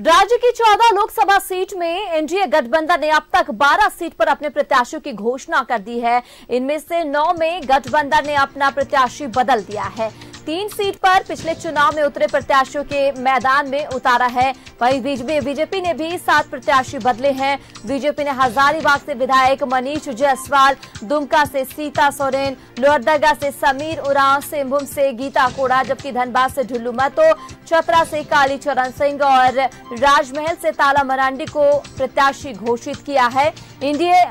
राज्य की 14 लोकसभा सीट में एनडीए गठबंधन ने अब तक 12 सीट पर अपने प्रत्याशियों की घोषणा कर दी है। इनमें से 9 में गठबंधन ने अपना प्रत्याशी बदल दिया है। 3 सीट पर पिछले चुनाव में उतरे प्रत्याशियों के मैदान में उतारा है। वहीं बीजेपी ने भी 7 प्रत्याशी बदले हैं। बीजेपी ने हजारीबाग से विधायक मनीष जायसवाल, दुमका से सीता सोरेन, लोहरदगा से समीर उरांव, सिंहभूम से गीता कोड़ा, जबकि धनबाद से ढुल्लू महतो, चतरा से कालीचरण सिंह और राजमहल से ताला मरांडी को प्रत्याशी घोषित किया है। एनडीए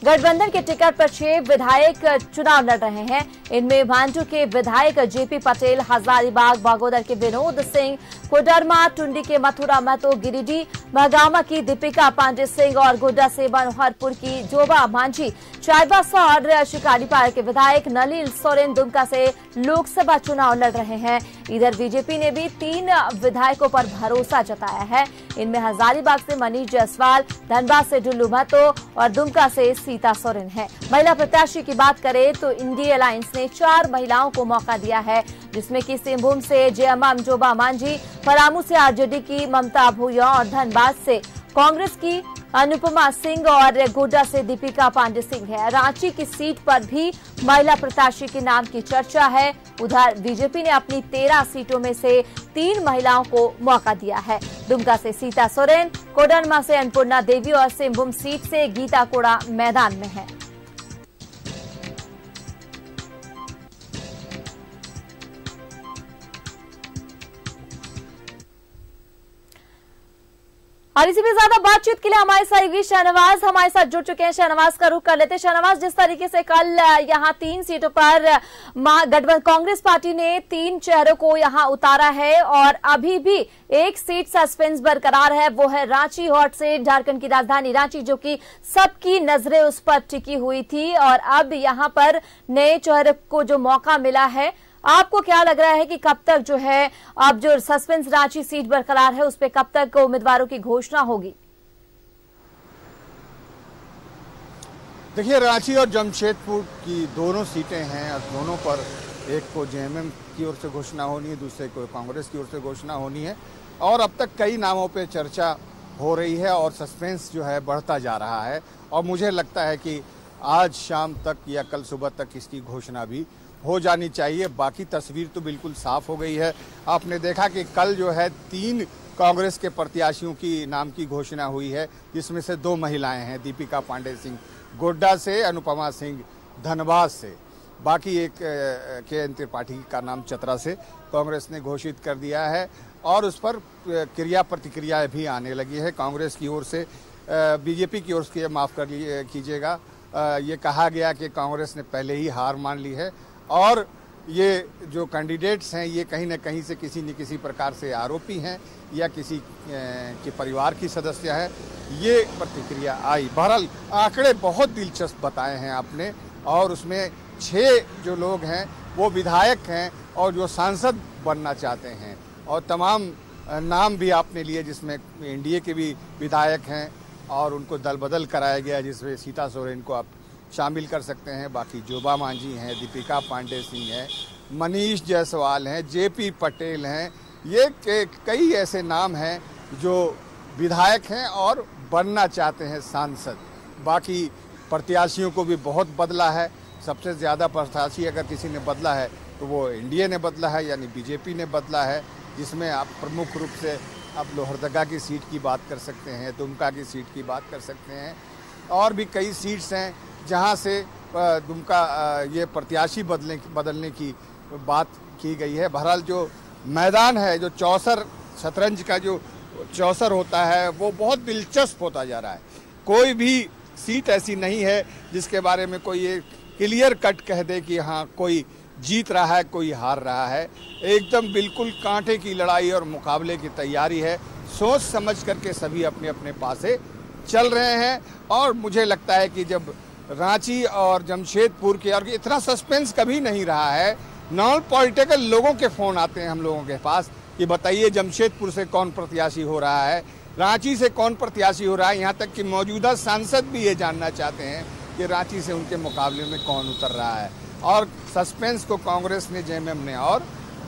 गठबंधन के टिकट पर 6 विधायक चुनाव लड़ रहे हैं। इनमें भांजू के विधायक जेपी पटेल, हजारीबाग बागोदर के विनोद सिंह, कोडरमा टुंडी के मथुरा महतो, गिरिडीह महागामा की दीपिका पांडे सिंह और गोड्डा से मनोहरपुर की जोबा मांझी, चाईबासा और शिकारीपाड़ा के विधायक नलिन सोरेन दुमका से लोकसभा चुनाव लड़ रहे हैं। इधर बीजेपी ने भी 3 विधायकों पर भरोसा जताया है। इनमें हजारीबाग से मनीष जायसवाल, धनबाद से ढुल्लू महतो और दुमका से सीता सोरेन है। महिला प्रत्याशी की बात करें तो इंडिया अलायंस ने 4 महिलाओं को मौका दिया है, जिसमें कि सिंहभूम से जयमाम जोबा मांझी, पलामू से आरजेडी की ममता भूया और धनबाद से कांग्रेस की अनुपमा सिंह और गोड्डा से दीपिका पांडे सिंह है। रांची की सीट पर भी महिला प्रत्याशी के नाम की चर्चा है। उधर बीजेपी ने अपनी 13 सीटों में से 3 महिलाओं को मौका दिया है। दुमका से सीता सोरेन, कोडरमा से अन्नपूर्णा देवी और सिंहभूम सीट से गीता कोड़ा मैदान में है। और इसी में ज्यादा बातचीत के लिए हमारे सहयोगी शहनवाज हमारे साथ जुड़ चुके हैं। शहनवाज का रुख कर लेते हैं। शहनवाज, जिस तरीके से कल यहां 3 सीटों पर गठबंधन कांग्रेस पार्टी ने 3 चेहरों को यहां उतारा है और अभी भी एक सीट सस्पेंस बरकरार है, वो है रांची हॉट सीट, झारखंड की राजधानी रांची, जो कि सबकी नजरें उस पर टिकी हुई थी और अब यहां पर नए चेहरे को जो मौका मिला है, आपको क्या लग रहा है कि कब तक जो है अब जो सस्पेंस रांची सीट बरकरार है उस पर कब तक उम्मीदवारों की घोषणा होगी? देखिए, रांची और जमशेदपुर की दोनों सीटें हैं और दोनों पर एक को जेएमएम की ओर से घोषणा होनी है, दूसरे को कांग्रेस की ओर से घोषणा होनी है और अब तक कई नामों पे चर्चा हो रही है और सस्पेंस जो है बढ़ता जा रहा है और मुझे लगता है कि आज शाम तक या कल सुबह तक इसकी घोषणा भी हो जानी चाहिए। बाकी तस्वीर तो बिल्कुल साफ हो गई है। आपने देखा कि कल जो है 3 कांग्रेस के प्रत्याशियों की नाम की घोषणा हुई है, जिसमें से 2 महिलाएं हैं, दीपिका पांडे सिंह गोड्डा से, अनुपमा सिंह धनबाद से। बाकी एक के त्रिपाठी का नाम चतरा से कांग्रेस ने घोषित कर दिया है और उस पर क्रिया प्रतिक्रिया भी आने लगी है कांग्रेस की ओर से। बीजेपी की ओर से माफ़ कर कीजिएगा, ये कहा गया कि कांग्रेस ने पहले ही हार मान ली है और ये जो कैंडिडेट्स हैं ये कहीं न कहीं से किसी न किसी प्रकार से आरोपी हैं या किसी के परिवार की सदस्य है, ये प्रतिक्रिया आई। बहरहाल आंकड़े बहुत दिलचस्प बताए हैं आपने और उसमें 6 जो लोग हैं वो विधायक हैं और जो सांसद बनना चाहते हैं और तमाम नाम भी आपने लिए, जिसमें एनडीए के भी विधायक हैं और उनको दल बदल कराया गया, जिसमें सीता सोरेन को आप शामिल कर सकते हैं। बाकी जोबा मांझी हैं, दीपिका पांडे सिंह हैं, मनीष जायसवाल हैं, जेपी पटेल हैं, ये कई ऐसे नाम हैं जो विधायक हैं और बनना चाहते हैं सांसद। बाकी प्रत्याशियों को भी बहुत बदला है। सबसे ज़्यादा प्रत्याशी अगर किसी ने बदला है तो वो एनडीए ने बदला है, यानी बीजेपी ने बदला है, जिसमें आप प्रमुख रूप से आप लोहरदगा की सीट की बात कर सकते हैं, दुमका की सीट की बात कर सकते हैं और भी कई सीट्स हैं जहां से दुमका ये प्रत्याशी बदलने की बात की गई है। बहरहाल जो मैदान है, जो चौसर शतरंज का जो चौसर होता है, वो बहुत दिलचस्प होता जा रहा है। कोई भी सीट ऐसी नहीं है जिसके बारे में कोई ये क्लियर कट कह दे कि हाँ कोई जीत रहा है, कोई हार रहा है। एकदम बिल्कुल कांटे की लड़ाई और मुकाबले की तैयारी है। सोच समझ करके सभी अपने अपने पासे चल रहे हैं और मुझे लगता है कि जब रांची और जमशेदपुर के, और इतना सस्पेंस कभी नहीं रहा है, नॉन पॉलिटिकल लोगों के फ़ोन आते हैं हम लोगों के पास कि बताइए जमशेदपुर से कौन प्रत्याशी हो रहा है, रांची से कौन प्रत्याशी हो रहा है। यहाँ तक कि मौजूदा सांसद भी ये जानना चाहते हैं कि रांची से उनके मुकाबले में कौन उतर रहा है और सस्पेंस को कांग्रेस ने, जेएमएम ने और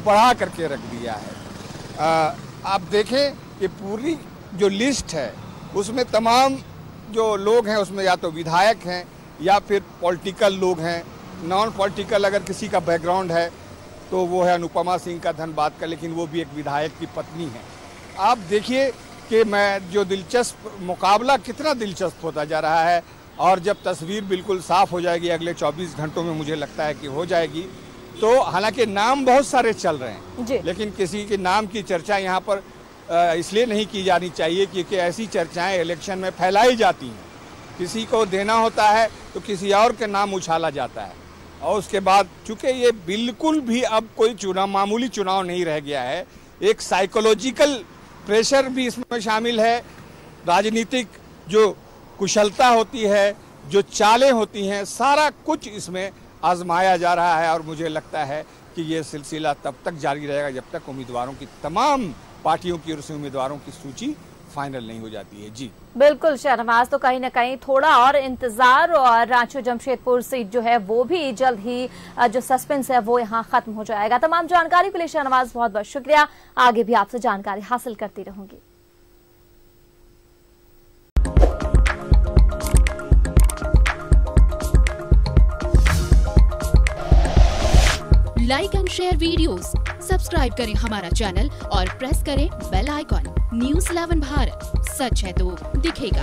बढ़ा करके रख दिया है। आप देखें कि पूरी जो लिस्ट है उसमें तमाम जो लोग हैं उसमें या तो विधायक हैं या फिर पॉलिटिकल लोग हैं। नॉन पॉलिटिकल अगर किसी का बैकग्राउंड है तो वो है अनुपमा सिंह का धनबाद का, लेकिन वो भी एक विधायक की पत्नी है। आप देखिए कि मैं जो दिलचस्प मुकाबला कितना दिलचस्प होता जा रहा है, और जब तस्वीर बिल्कुल साफ हो जाएगी अगले 24 घंटों में, मुझे लगता है कि हो जाएगी, तो हालांकि नाम बहुत सारे चल रहे हैं लेकिन किसी के नाम की चर्चा यहाँ पर इसलिए नहीं की जानी चाहिए क्योंकि ऐसी चर्चाएं इलेक्शन में फैलाई जाती हैं। किसी को देना होता है तो किसी और के नाम उछाला जाता है, और उसके बाद चूंकि ये बिल्कुल भी अब कोई चुनाव, मामूली चुनाव नहीं रह गया है, एक साइकोलॉजिकल प्रेशर भी इसमें शामिल है। राजनीतिक जो कुशलता होती है, जो चालें होती हैं, सारा कुछ इसमें आजमाया जा रहा है, और मुझे लगता है कि ये सिलसिला तब तक जारी रहेगा जब तक उम्मीदवारों की, तमाम पार्टियों की ओर से उम्मीदवारों की सूची फाइनल नहीं हो जाती है। जी बिल्कुल शहनवाज, तो कहीं न कहीं थोड़ा और इंतजार, और रांची जमशेदपुर सीट जो है वो भी जल्द ही जो सस्पेंस है वो यहाँ खत्म हो जाएगा। तमाम जानकारी के लिए शहनवाज बहुत बहुत शुक्रिया। आगे भी आपसे जानकारी हासिल करती रहूंगी। Like and share videos, subscribe करें हमारा चैनल और प्रेस करें बेल आइकॉन। News 11 भारत, सच है तो दिखेगा।